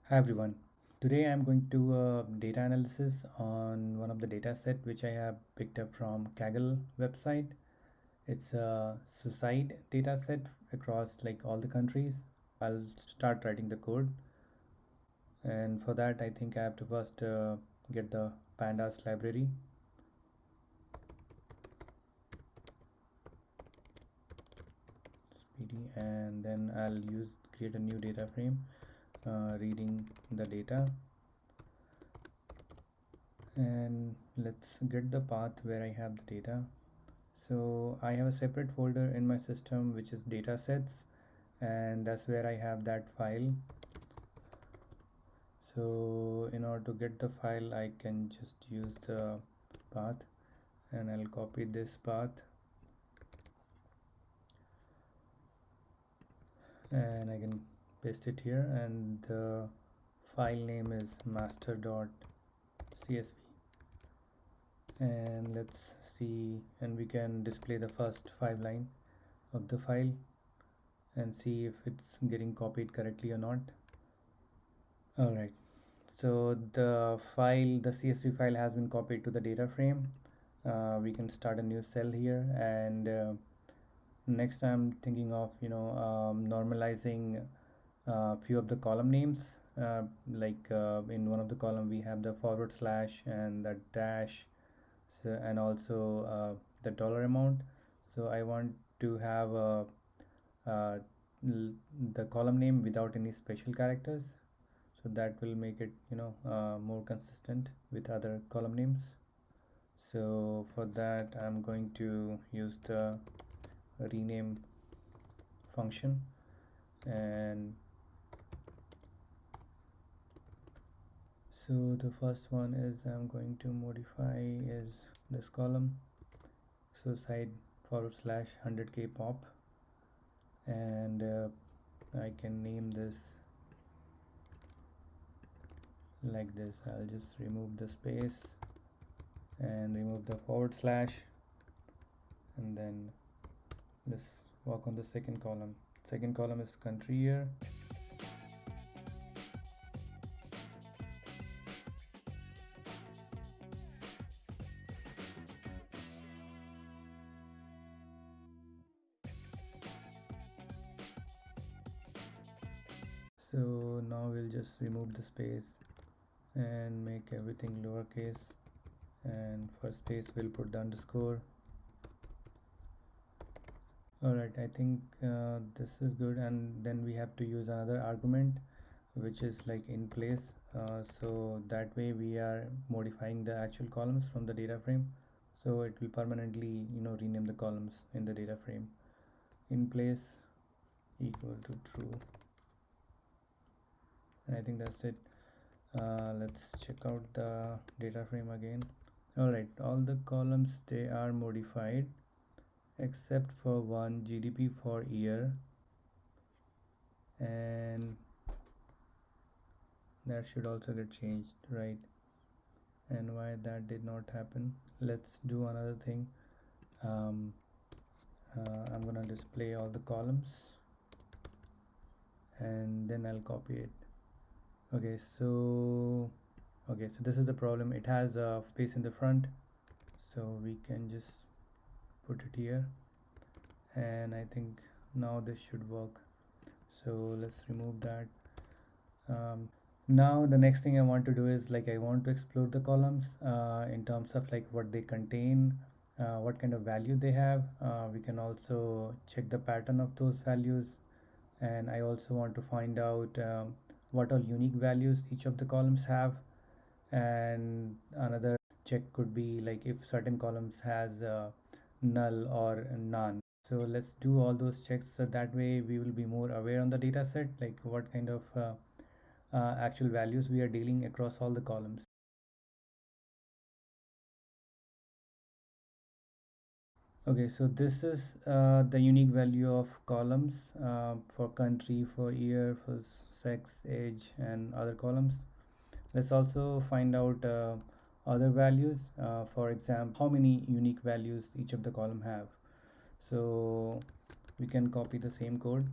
Hi everyone. Today I'm going to do a data analysis on one of the data set which I have picked up from Kaggle website. It's a suicide data set across like all the countries. I'll start writing the code, and for that I think I have to first get the pandas library. And then I'll use create a new data frame, reading the data, and let's get the path where I have the data. So I have a separate folder in my system which is datasets, and that's where I have that file. So in order to get the file I can just use the path, and I'll copy this path and I can paste it here, and the file name is master.csv. And let's see, and we can display the first 5 line of the file and see if it's getting copied correctly or not. Alright, so the CSV file has been copied to the data frame. We can start a new cell here, and next I'm thinking of normalizing a few of the column names. In one of the column we have the forward slash and the dash, so, and also the dollar amount. So I want to have uh, the column name without any special characters, so that will make it more consistent with other column names. So for that I'm going to use the rename function, and so the first one is I'm going to modify is this column, so side forward slash 100k pop, and I can name this like this. I'll just remove the space and remove the forward slash, and then let's work on the second column. Second column is country year. So now we'll just remove the space and make everything lowercase, and for space we'll put the underscore. Alright, I think this is good, and then we have to use another argument which is like in place, so that way we are modifying the actual columns from the data frame, so it will permanently rename the columns in the data frame. In place equal to true, and I think that's it. Let's check out the data frame again. Alright, all the columns they are modified except for one, GDP for year, and that should also get changed, right? And why that did not happen, let's do another thing. um, I'm gonna display all the columns and then I'll copy it. Okay, so this is the problem. It has a space in the front, so we can just put it here, and I think now this should work. So let's remove that. Now the next thing I want to do is like I want to explore the columns in terms of like what they contain, what kind of value they have. We can also check the pattern of those values, and I also want to find out what all unique values each of the columns have. And another check could be like if certain columns has null or none. So let's do all those checks, so that way we will be more aware on the data set, like what kind of actual values we are dealing across all the columns. Okay, so this is the unique value of columns for country, for year, for sex, age, and other columns. Let's also find out other values. For example, how many unique values each of the column have. So we can copy the same code.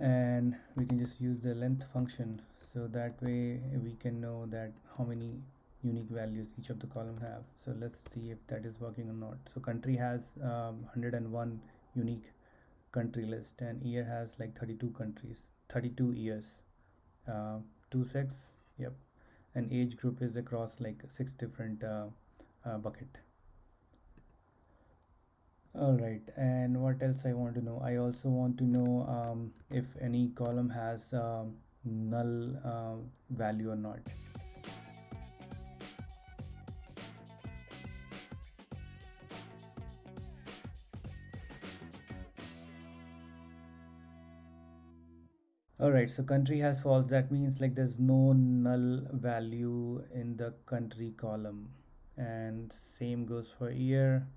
and we can just use the length function, so that way we can know that how many unique values each of the column have. So let's see if that is working or not. So country has 101 unique country list, and year has like 32 countries, 32 years, uh, two sex, yep, and age group is across like six different bucket. All right, and what else I want to know? I also want to know if any column has null value or not. All right, so country has false. That means like there's no null value in the country column, and same goes for year.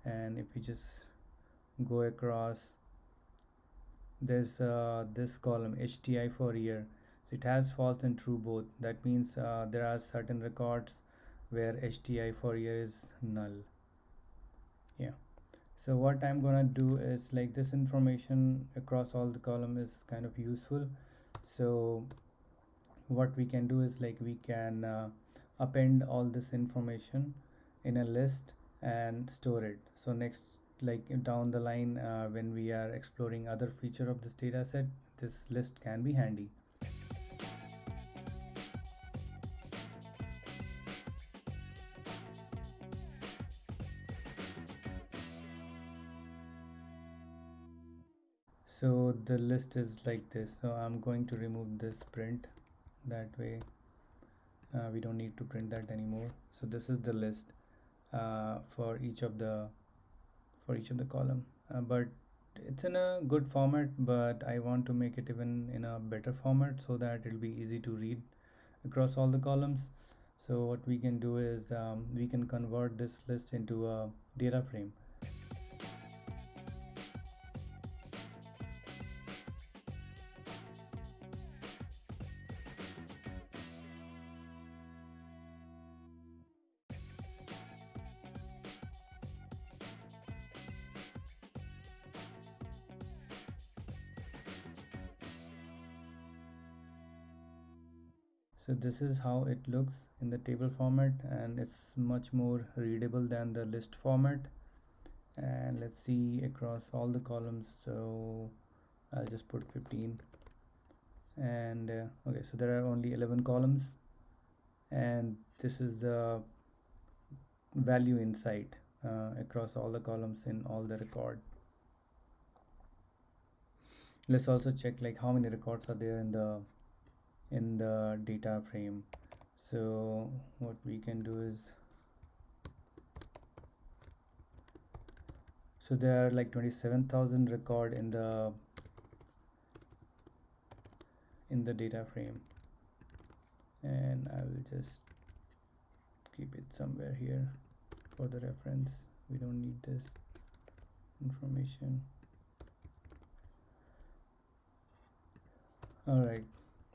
And if we just go across, there's this column HTI for year. So it has false and true both. That means there are certain records where HTI for year is null. Yeah. So what I'm gonna do is like this information across all the column is kind of useful. So what we can do is like we can append all this information in a list and store it. So next, like down the line, when we are exploring other feature of this data set, this list can be handy. So the list is like this. So I'm going to remove this print, that way we don't need to print that anymore. So this is the list for each of the column, but it's in a good format, but I want to make it even in a better format so that it'll be easy to read across all the columns. So what we can do is we can convert this list into a data frame. So this is how it looks in the table format, and it's much more readable than the list format. And let's see across all the columns. So I'll just put 15, and okay, so there are only 11 columns, and this is the value inside across all the columns in all the record. Let's also check like how many records are there in the data frame. So what we can do is, so there are like 27,000 record in the data frame, and I will just keep it somewhere here for the reference. We don't need this information. All right,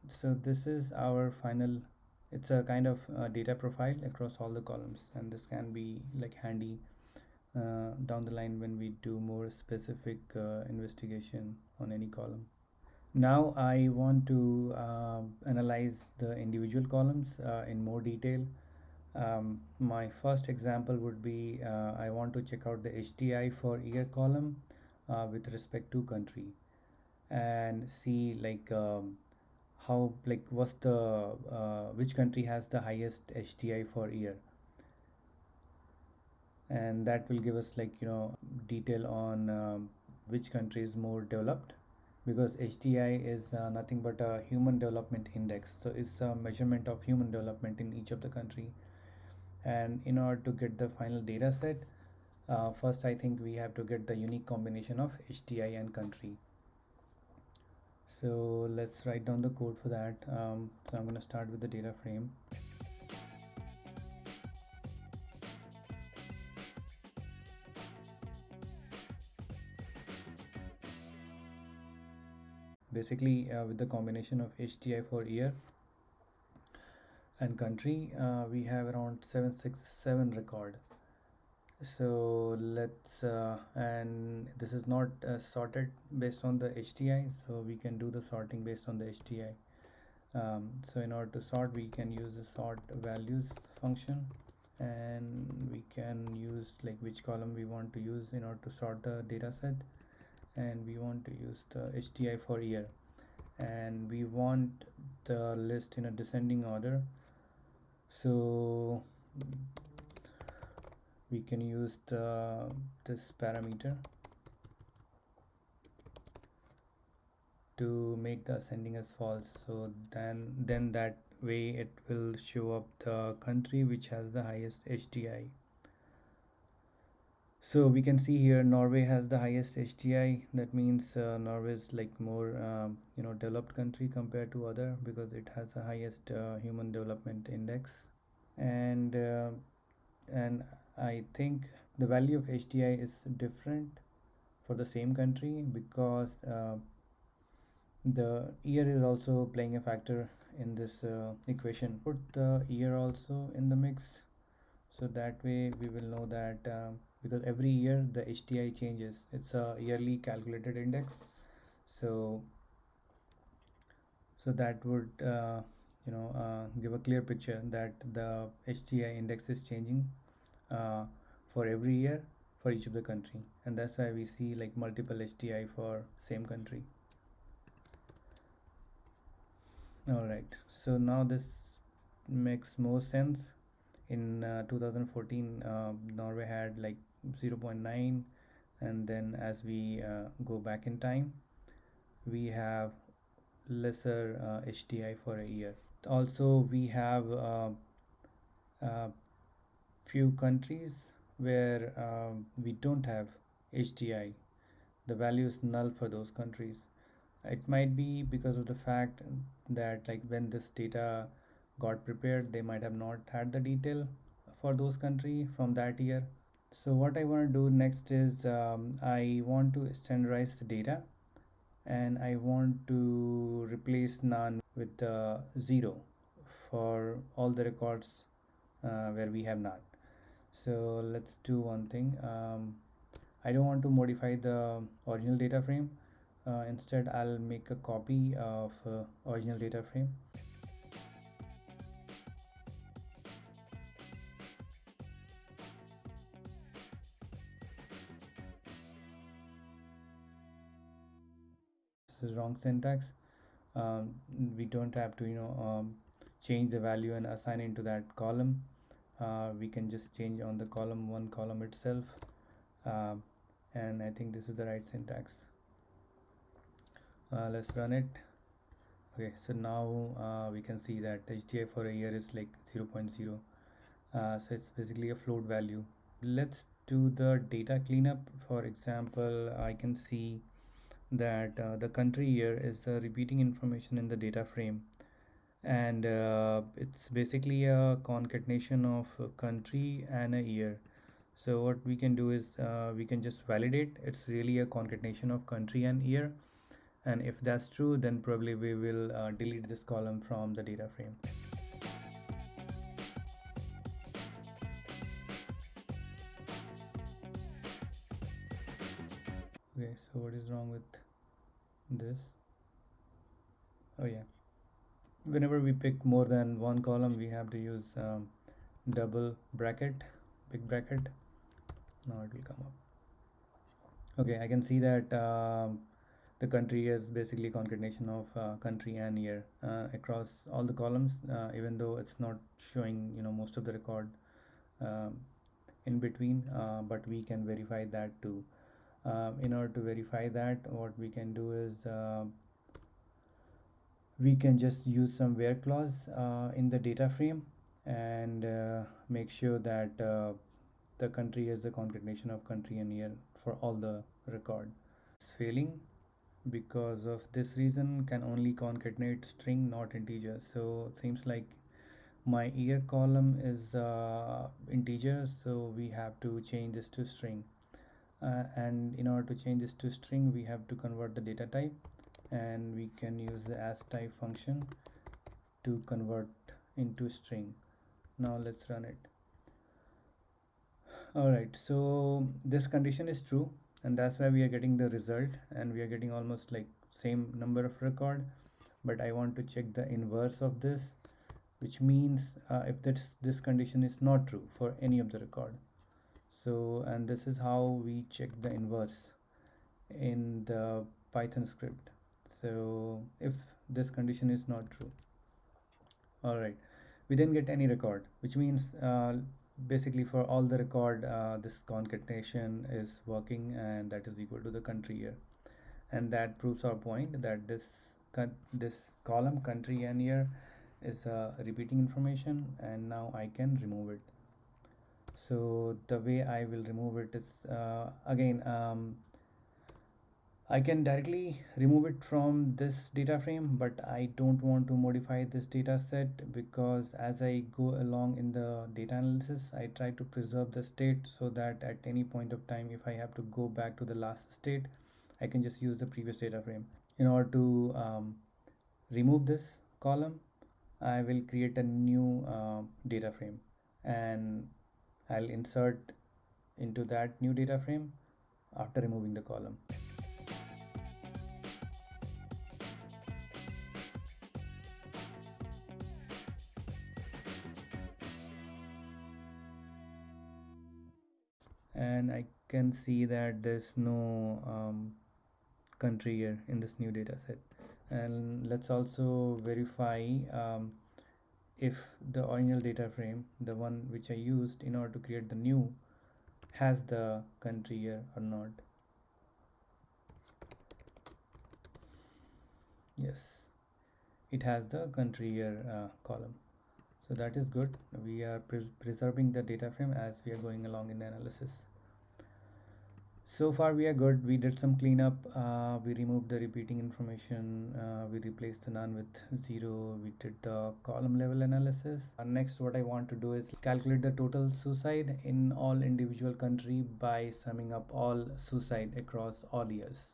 so this is our final, it's a kind of data profile across all the columns, and this can be like handy down the line when we do more specific investigation on any column. Now I want to analyze the individual columns in more detail. My first example would be I want to check out the HTI for year column with respect to country, and see like how, like what's the which country has the highest HTI for year, and that will give us like detail on which country is more developed, because HTI is nothing but a human development index, so it's a measurement of human development in each of the country. And in order to get the final data set, first I think we have to get the unique combination of HTI and country. So let's write down the code for that. So I'm going to start with the data frame. Basically with the combination of HTI for year and country, we have around 767 record. So let's and this is not sorted based on the HTI, so we can do the sorting based on the HTI. So in order to sort, we can use the sort values function, and we can use like which column we want to use in order to sort the data set, and we want to use the HTI for year, and we want the list in a descending order. So we can use this parameter to make the ascending as false, so then that way it will show up the country which has the highest HTI. So we can see here Norway has the highest HTI. That means Norway is like more developed country compared to other, because it has the highest human development index. And I think the value of HTI is different for the same country, because the year is also playing a factor in this equation. Put the year also in the mix, so that way we will know that because every year the HTI changes. It's a yearly calculated index, so that would give a clear picture that the HTI index is changing uh, for every year for each of the country, and that's why we see like multiple HTI for same country. All right, so now this makes more sense. In 2014, Norway had like 0.9, and then as we go back in time, we have lesser HTI for a year. Also, we have uh, few countries where we don't have HTI. The value is null for those countries. It might be because of the fact that like when this data got prepared, they might have not had the detail for those country from that year. So what I want to do next is I want to standardize the data, and I want to replace none with 0 for all the records where we have none. So let's do one thing. I don't want to modify the original data frame. Instead, I'll make a copy of original data frame. This is wrong syntax. um, we don't have to change the value and assign into that column. We can just change on the one column itself, uh, and I think this is the right syntax. Let's run it. Okay, so now we can see that HTI for a year is like 0.0. So it's basically a float value. Let's do the data cleanup. For example, I can see that the country year is the repeating information in the data frame, and it's basically a concatenation of a country and a year. So what we can do is we can just validate it's really a concatenation of country and year, and if that's true, then probably we will delete this column from the data frame. Okay, so what is wrong with this? Oh yeah, whenever we pick more than one column, we have to use double bracket, big bracket. Now it will come up. Okay, I can see that the country is basically a concatenation of country and year across all the columns, even though it's not showing most of the record um, in between, but we can verify that too. In order to verify that, what we can do is we can just use some where clause in the data frame, and make sure that the country is a concatenation of country and year for all the record. It's failing because of this reason, can only concatenate string, not integer. So seems like my year column is integer, so we have to change this to string. And in order to change this to string, we have to convert the data type, and we can use the as type function to convert into string. Now let's run it. Alright, so this condition is true. and that's why we are getting the result, and we are getting almost like same number of record. But I want to check the inverse of this, which means if this condition is not true for any of the record. So, and this is how we check the inverse in the Python script. So if this condition is not true, all right, we didn't get any record, which means basically for all the record, this concatenation is working, and that is equal to the country year. And that proves our point that this column country and year is repeating information, and now I can remove it. So the way I will remove it is again, I can directly remove it from this data frame, but I don't want to modify this data set, because as I go along in the data analysis, I try to preserve the state so that at any point of time, if I have to go back to the last state, I can just use the previous data frame. In order to remove this column, I will create a new data frame, and I'll insert into that new data frame after removing the column. And I can see that there's no country here in this new data set. And let's also verify if the original data frame, the one which I used in order to create the new, has the country here or not. Yes, it has the country year column. So that is good. We are preserving the data frame as we are going along in the analysis. So far we are good. We did some cleanup. We removed the repeating information. We replaced the none with 0. We did the column level analysis. Next, what I want to do is calculate the total suicide in all individual country by summing up all suicide across all years.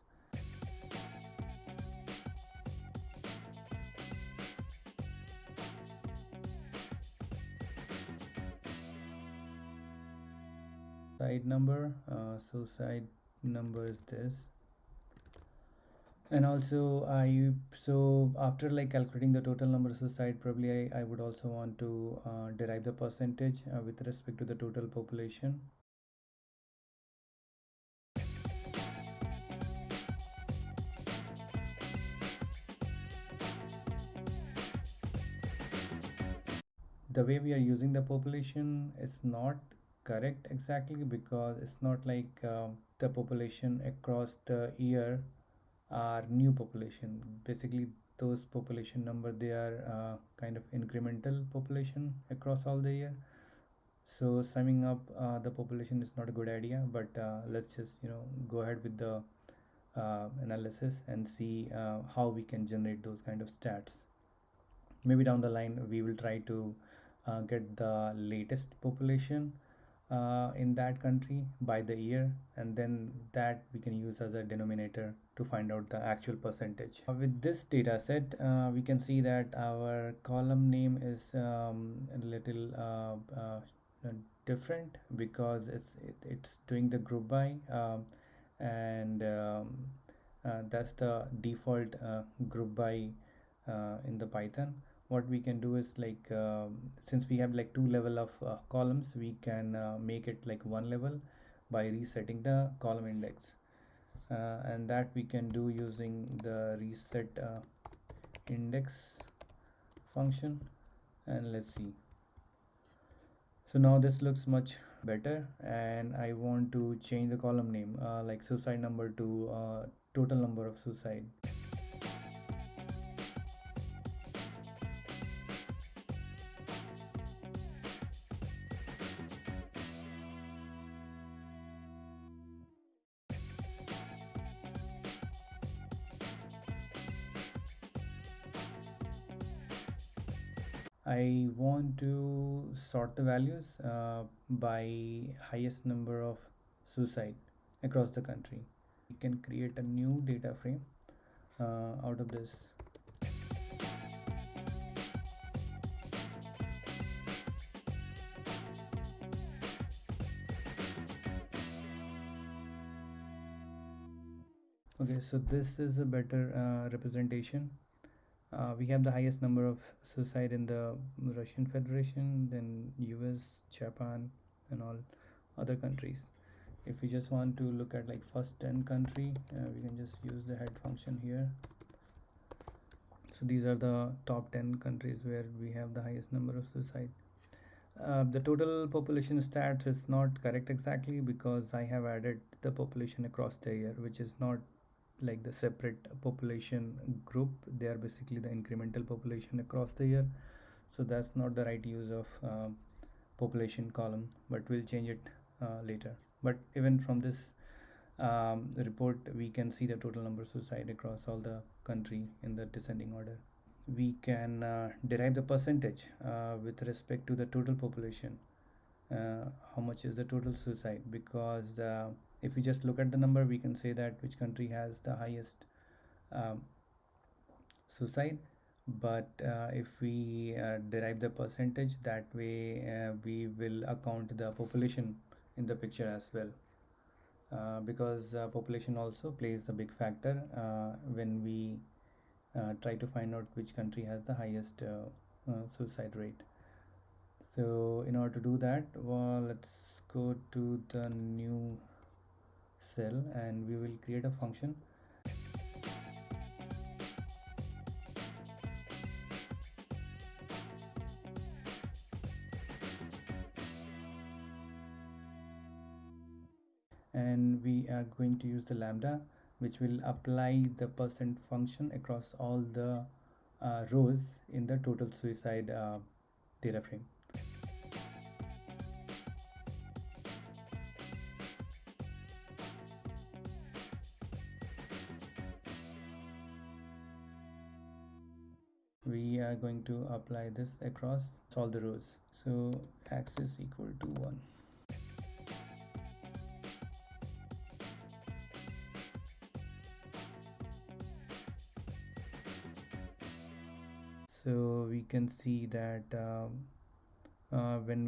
Suicide number is this. And also so after like calculating the total number of suicide, probably I would also want to derive the percentage with respect to the total population. The way we are using the population is not correct exactly, because it's not like the population across the year are new population. Basically, those population number, they are kind of incremental population across all the year. So summing up the population is not a good idea, but let's just go ahead with the analysis and see how we can generate those kind of stats. Maybe down the line we will try to get the latest population in that country by the year, and then that we can use as a denominator to find out the actual percentage. With this data set, we can see that our column name is a little different, because it's doing the group by, and that's the default group by in the Python. What we can do is like since we have like two level of columns, we can make it like one level by resetting the column index, and that we can do using the reset index function. And let's see, so now this looks much better, and I want to change the column name like suicide number to total number of suicide. I want to sort the values by highest number of suicide across the country. We can create a new data frame out of this. Okay, so this is a better representation. We have the highest number of suicide in the Russian Federation, then US, Japan, and all other countries. If we just want to look at like first 10 country, we can just use the head function here. So these are the top 10 countries where we have the highest number of suicide. The total population stats is not correct exactly because I have added the population across the year, which is not like the separate population group. They are basically the incremental population across the year. So that's not the right use of population column, but we'll change it later. But even from this report, we can see the total number of suicide across all the country in the descending order. We can derive the percentage with respect to the total population. How much is the total suicide? Because if we just look at the number, we can say that which country has the highest um, suicide. But if we derive the percentage, that way we will account the population in the picture as well. Because population also plays a big factor when we try to find out which country has the highest suicide rate. So in order to do that, well, let's go to the new cell and we will create a function. And we are going to use the lambda, which will apply the percent function across all the rows in the total suicide data frame. We are going to apply this across all the rows. So x is equal to 1. So we can see that when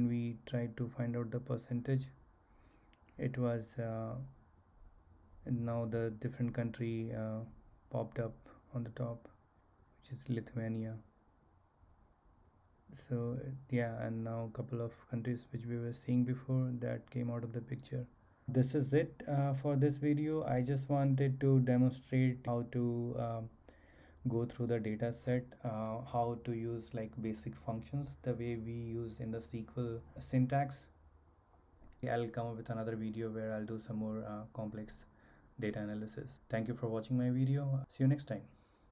we tried to find out the percentage, it was and now the different country popped up on the top, which is Lithuania. So yeah, and now a couple of countries which we were seeing before that came out of the picture. This is it for this video. I just wanted to demonstrate how to go through the data set, how to use like basic functions the way we use in the SQL syntax. I'll come up with another video where I'll do some more complex data analysis. Thank you for watching my video. See you next time.